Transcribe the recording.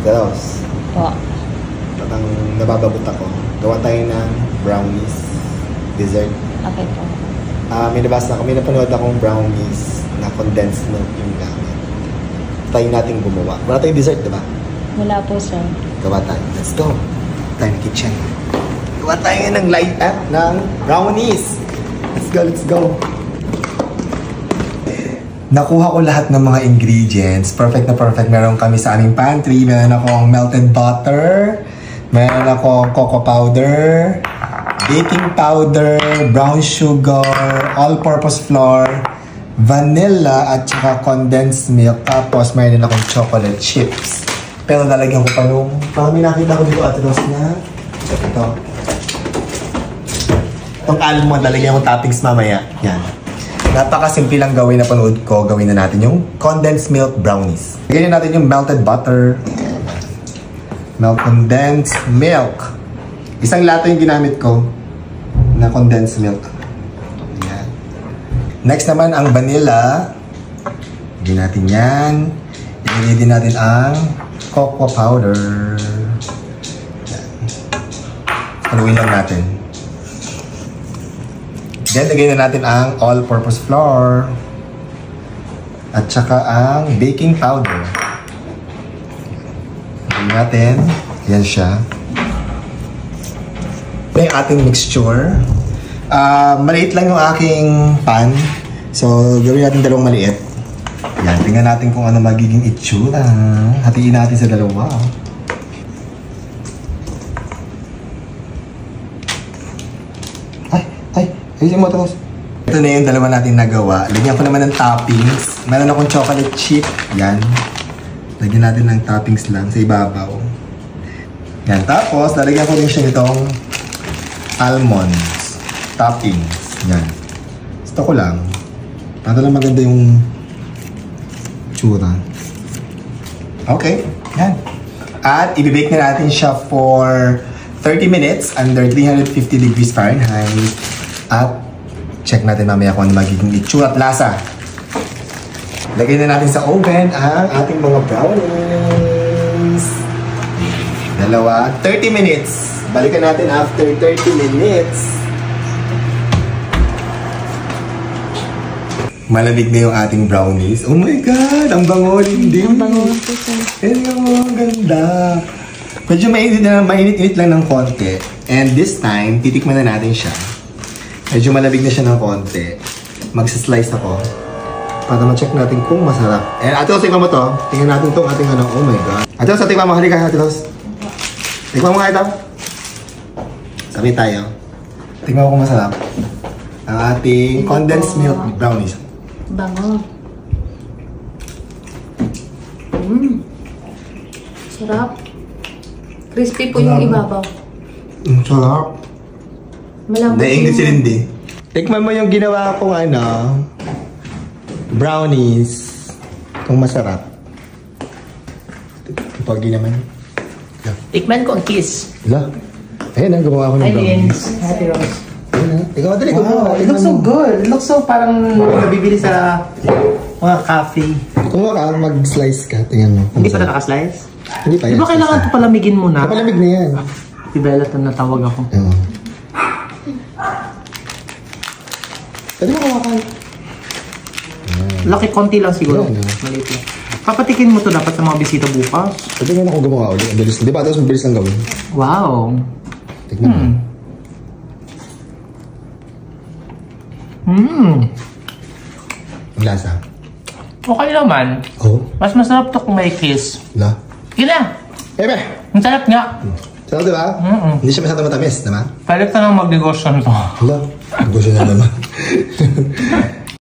Daros. Po. Parang nabababot ako. Gawa tayo ng brownies. Dessert. Okay po. May nabasa ako. May napanood akong brownies na condensed milk yung gamit. Tayo natin gumawa. Wala tayong dessert, diba? Wala po, sir. Gawa tayo. Let's go. Tayo na kitchen. Gawa tayo ng light up ng brownies. Let's go, let's go. Nakuha ko lahat ng mga ingredients. Perfect na perfect. Meron kami sa aming pantry. Meron akong melted butter. Meron akong cocoa powder. Baking powder. Brown sugar. All-purpose flour. Vanilla at saka condensed milk. Tapos meron din akong chocolate chips. Pero lalagyan ko pa yung... Parang may nakita ko dito at Ross na... Ito. Itong almond, lalagyan ko toppings mamaya. Yan. Napakasimple lang gawin na panood ko. Gawin na natin yung condensed milk brownies. Lagyan natin yung melted butter. Condensed milk. Isang lato yung ginamit ko na condensed milk. Yan. Next naman ang vanilla. Lagyan natin yan. Ilagay din natin ang cocoa powder. Yan. Haluin lang natin. Then, lagyan na natin ang all-purpose flour. At saka ang baking powder. Lagyan natin. Yan siya. Ito yung ating mixture. Maliit lang yung aking pan. So, gawin natin dalawang maliit. Yan. Tingnan natin kung ano magiging itsura. Hatiin natin sa dalawa. Ayusin mo ito. Ito na yung dalawa natin nagawa. Lagyan ko naman ng toppings. Meron akong chocolate chip. Yan. Lagyan natin ng toppings lang sa ibabaw. Yan. Tapos, lalagyan ko din siya nitong almonds. Toppings. Yan. Gusto ko lang. Para lang maganda yung tsura. Okay. Yan. At ibibake na natin siya for 30 minutes under 350 degrees Fahrenheit. At check natin mamaya kung ano magiging itsura at lasa. Lagay na natin sa oven ang ating mga brownies. Dalawa. 30 minutes. Balikan natin after 30 minutes. Malamig na yung ating brownies. Oh my God! Ang bango din. Ang bango po, sir. Ang ganda. Medyo mainit-init lang ng konti. And this time, titikman na natin siya. Medyo malamig na siya ng konti. Magsaslice ako. Para ma-check natin kung masarap. And Ate Ros, tikman mo to. Tingnan natin itong ating ano. Oh my God. Ate Ros, tikman mo. Halika, Ate Ros. Tikman mo nga ito. Sabi tayo. Tikman mo kung masarap. Ang ating condensed milk brownies. Bango. Sarap. Crispy po yung ibabaw. Sarap. Malambot. English si Lindy. Tikman mo yung ginawa kong ano, brownies. Kung masarap. Pagi naman. Tikman ko ang kiss. Wala. Ayun na, gumawa ko ng brownies. Ate Rose. Ayun na. Ikaw, dali. Wow, it looks so good. It looks so parang nabibili sa mga cafe. Kung ka, mag-slice ka. Tingnan mo. Hindi pa nakaka-slice? Hindi pa yan. Di ba kailangan ito palamigin muna? Palamig na yan. Si Bella ito natawag ako. Oo. Pwede mo kawakan. Laki, konti lang siguro. Yan, Maliit lang. Papatikin mo to dapat sa mga bisita bukas. Pwede nga ako gumawa ulit. Ang bilis. Di ba? Tapos mabilis lang gawin. Wow. Tignan mo. Ang lasa. Okay naman. Oh. Mas masarap to kung may kiss. La. Kina! Ebe! Ang sarap nga. Sarap diba? Hindi siya masyadong matamis, naman? Pwede ka nang magnegosyo nito. Hala. Gusto na naman.